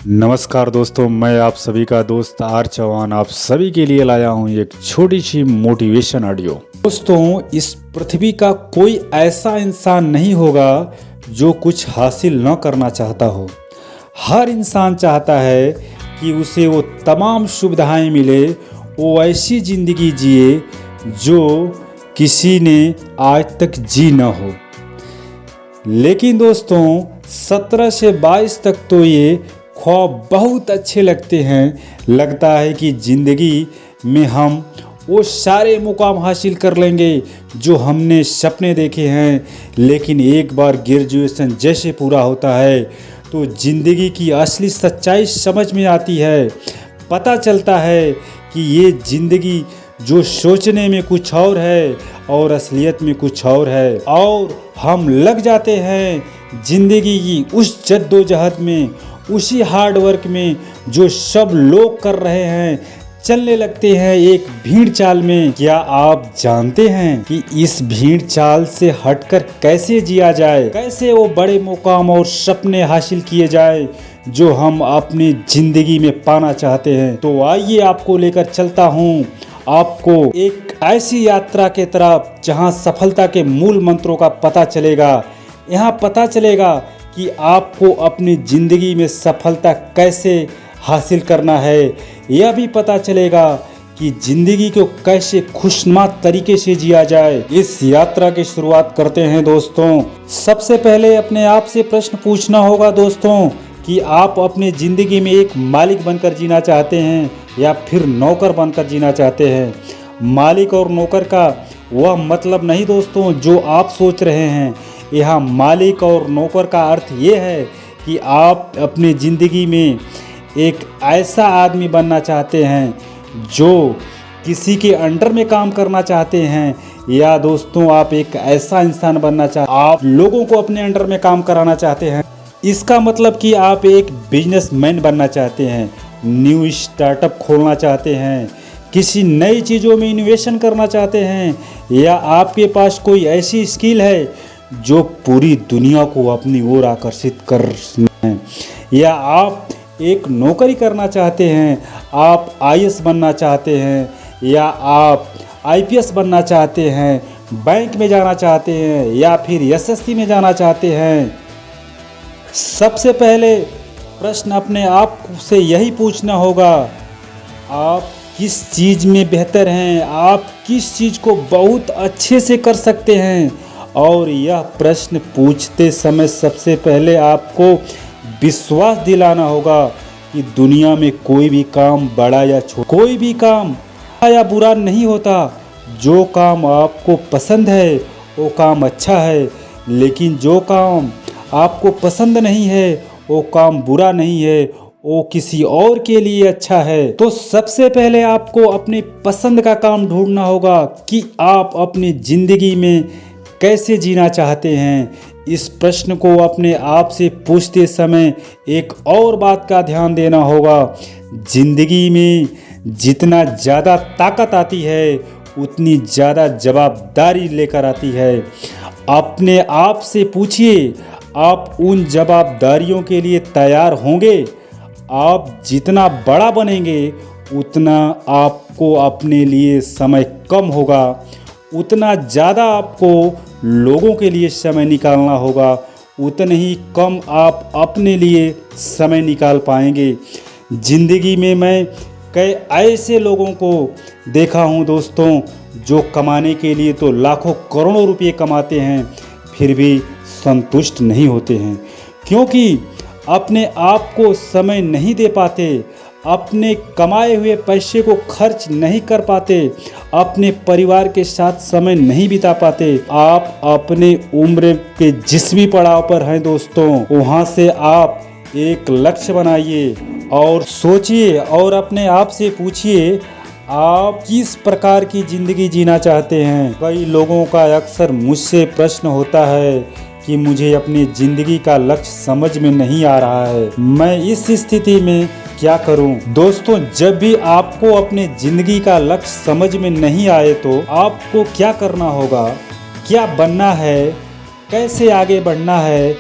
नमस्कार दोस्तों, मैं आप सभी का दोस्त आर चौहान आप सभी के लिए लाया हूं एक छोटी सी मोटिवेशन ऑडियो। दोस्तों, इस पृथ्वी का कोई ऐसा इंसान नहीं होगा जो कुछ हासिल न करना चाहता हो। हर इंसान चाहता है कि उसे वो तमाम सुविधाएं मिले, वो ऐसी ज़िंदगी जिए जो किसी ने आज तक जी न हो। लेकिन दोस्तों, 17 से 22 तक तो ये ख्वाब बहुत अच्छे लगते हैं। लगता है कि ज़िंदगी में हम वो सारे मुकाम हासिल कर लेंगे जो हमने सपने देखे हैं। लेकिन एक बार ग्रेजुएशन जैसे पूरा होता है तो ज़िंदगी की असली सच्चाई समझ में आती है। पता चलता है कि ये ज़िंदगी जो सोचने में कुछ और है और असलियत में कुछ और है, और हम लग जाते हैं ज़िंदगी की उस जद्दोजहद में, उसी हार्ड वर्क में जो सब लोग कर रहे हैं। चलने लगते हैं एक भीड़ चाल में। क्या आप जानते हैं कि इस भीड़ चाल से हटकर कैसे जिया जाए, कैसे वो बड़े मुकाम और सपने हासिल किए जाए जो हम अपनी ज़िंदगी में पाना चाहते हैं? तो आइए आपको लेकर चलता हूँ आपको एक ऐसी यात्रा के तरफ जहाँ सफलता के मूल मंत्रों का पता चलेगा। यहाँ पता चलेगा कि आपको अपनी ज़िंदगी में सफलता कैसे हासिल करना है। यह भी पता चलेगा कि ज़िंदगी को कैसे खुशनुमा तरीके से जिया जाए। इस यात्रा की शुरुआत करते हैं दोस्तों। सबसे पहले अपने आप से प्रश्न पूछना होगा दोस्तों कि आप अपनी ज़िंदगी में एक मालिक बनकर जीना चाहते हैं या फिर नौकर बनकर जीना चाहते हैं। मालिक और नौकर का वह मतलब नहीं दोस्तों जो आप सोच रहे हैं। यहाँ मालिक और नौकर का अर्थ ये है कि आप अपनी ज़िंदगी में एक ऐसा आदमी बनना चाहते हैं जो किसी के अंडर में काम करना चाहते हैं, या दोस्तों आप एक ऐसा इंसान बनना चाहते हैं, आप लोगों को अपने अंडर में काम कराना चाहते हैं। इसका मतलब कि आप एक बिजनेसमैन बनना चाहते हैं, न्यू स्टार्टअप खोलना चाहते हैं, किसी नई चीज़ों में इन्वेस्टमेंट करना चाहते हैं, या आपके पास कोई ऐसी स्किल है जो पूरी दुनिया को अपनी ओर आकर्षित कर रहे हैं, या आप एक नौकरी करना चाहते हैं, आप आईएएस बनना चाहते हैं, या आप आईपीएस बनना चाहते हैं, बैंक में जाना चाहते हैं, या फिर एसएससी में जाना चाहते हैं। सबसे पहले प्रश्न अपने आप से यही पूछना होगा, आप किस चीज़ में बेहतर हैं, आप किस चीज़ को बहुत अच्छे से कर सकते हैं। और यह प्रश्न पूछते समय सबसे पहले आपको विश्वास दिलाना होगा कि दुनिया में कोई भी काम बड़ा या छोटा, कोई भी काम या बुरा नहीं होता। जो काम आपको पसंद है वो काम अच्छा है, लेकिन जो काम आपको पसंद नहीं है वो काम बुरा नहीं है, वो किसी और के लिए अच्छा है। तो सबसे पहले आपको अपनी पसंद का काम ढूंढना होगा कि आप अपनी ज़िंदगी में कैसे जीना चाहते हैं। इस प्रश्न को अपने आप से पूछते समय एक और बात का ध्यान देना होगा, ज़िंदगी में जितना ज़्यादा ताकत आती है उतनी ज़्यादा जवाबदारी लेकर आती है। अपने आप से पूछिए, आप उन जवाबदारियों के लिए तैयार होंगे? आप जितना बड़ा बनेंगे उतना आपको अपने लिए समय कम होगा, उतना ज़्यादा आपको लोगों के लिए समय निकालना होगा, उतने ही कम आप अपने लिए समय निकाल पाएंगे। ज़िंदगी में मैं कई ऐसे लोगों को देखा हूँ दोस्तों जो कमाने के लिए तो लाखों करोड़ों रुपए कमाते हैं फिर भी संतुष्ट नहीं होते हैं, क्योंकि अपने आप को समय नहीं दे पाते, अपने कमाए हुए पैसे को खर्च नहीं कर पाते, अपने परिवार के साथ समय नहीं बिता पाते। आप अपने उम्र के जिस भी पड़ाव पर हैं दोस्तों, वहाँ से आप एक लक्ष्य बनाइए और सोचिए और अपने आप से पूछिए आप किस प्रकार की ज़िंदगी जीना चाहते हैं। कई लोगों का अक्सर मुझसे प्रश्न होता है कि मुझे अपनी ज़िंदगी का लक्ष्य समझ में नहीं आ रहा है, मैं इस स्थिति में क्या करूं? दोस्तों, जब भी आपको अपनी ज़िंदगी का लक्ष्य समझ में नहीं आए तो आपको क्या करना होगा, क्या बनना है, कैसे आगे बढ़ना है,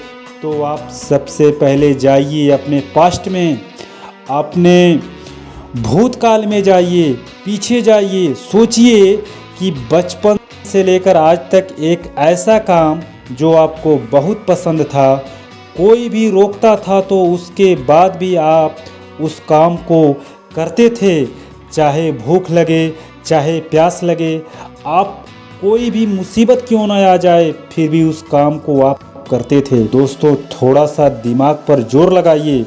तो आप सबसे पहले जाइए अपने पास्ट में, अपने भूतकाल में जाइए, पीछे जाइए, सोचिए कि बचपन से लेकर आज तक एक ऐसा काम जो आपको बहुत पसंद था, कोई भी रोकता था तो उसके बाद भी आप उस काम को करते थे, चाहे भूख लगे, चाहे प्यास लगे, आप कोई भी मुसीबत क्यों ना आ जाए फिर भी उस काम को आप करते थे। दोस्तों, थोड़ा सा दिमाग पर जोर लगाइए,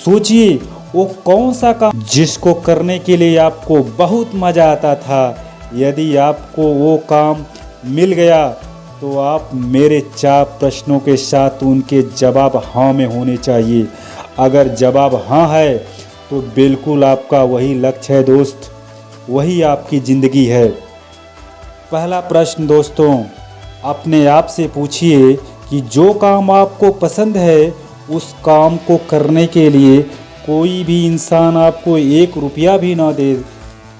सोचिए वो कौन सा काम जिसको करने के लिए आपको बहुत मज़ा आता था। यदि आपको वो काम मिल गया तो आप मेरे 4 प्रश्नों के साथ उनके जवाब हाँ में होने चाहिए। अगर जवाब हाँ है तो बिल्कुल आपका वही लक्ष्य है दोस्त, वही आपकी ज़िंदगी है। पहला प्रश्न दोस्तों, अपने आप से पूछिए कि जो काम आपको पसंद है उस काम को करने के लिए कोई भी इंसान आपको 1 रुपया भी ना दे,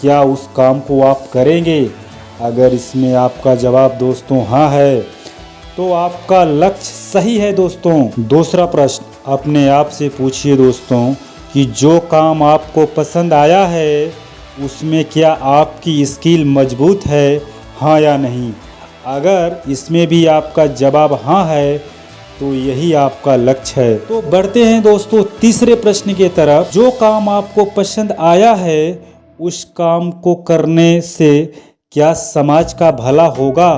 क्या उस काम को आप करेंगे? अगर इसमें आपका जवाब दोस्तों हाँ है तो आपका लक्ष्य सही है दोस्तों। दूसरा प्रश्न, अपने आप से पूछिए दोस्तों कि जो काम आपको पसंद आया है उसमें क्या आपकी स्किल मजबूत है, हाँ या नहीं? अगर इसमें भी आपका जवाब हाँ है तो यही आपका लक्ष्य है। तो बढ़ते हैं दोस्तों तीसरे प्रश्न की तरफ। जो काम आपको पसंद आया है उस काम को करने से क्या समाज का भला होगा?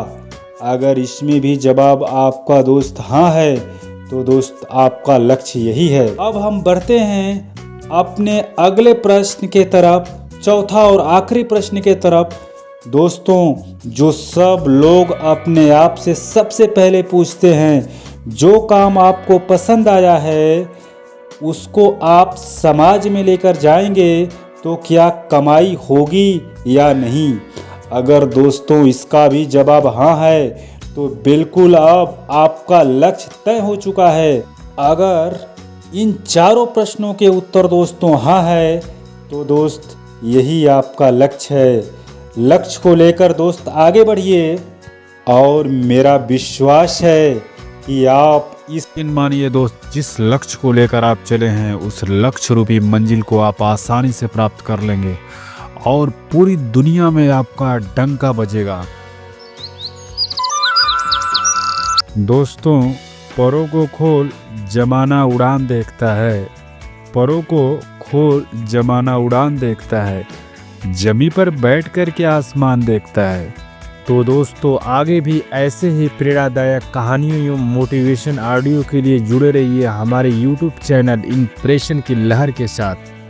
अगर इसमें भी जवाब आपका दोस्त हाँ है तो दोस्त आपका लक्ष्य यही है। अब हम बढ़ते हैं अपने अगले प्रश्न के तरफ, चौथा और आखिरी प्रश्न के तरफ। दोस्तों, जो सब लोग अपने आप से सबसे पहले पूछते हैं, जो काम आपको पसंद आया है उसको आप समाज में लेकर जाएंगे तो क्या कमाई होगी या नहीं? अगर दोस्तों इसका भी जवाब हाँ है तो बिल्कुल अब आपका लक्ष्य तय हो चुका है। अगर इन चारों प्रश्नों के उत्तर दोस्तों हाँ है तो दोस्त यही आपका लक्ष्य है। लक्ष्य को लेकर दोस्त आगे बढ़िए और मेरा विश्वास है कि आप मानिए दोस्त, जिस लक्ष्य को लेकर आप चले हैं उस लक्ष्य रूपी मंजिल को आप आसानी से प्राप्त कर लेंगे और पूरी दुनिया में आपका डंका बजेगा। दोस्तों, परों को खोल जमाना उड़ान देखता है, परों को खोल जमाना उड़ान देखता है, जमी पर बैठ कर के आसमान देखता है। तो दोस्तों, आगे भी ऐसे ही प्रेरणादायक कहानियों एवं मोटिवेशन ऑडियो के लिए जुड़े रहिए हमारे YouTube चैनल इंप्रेशन की लहर के साथ।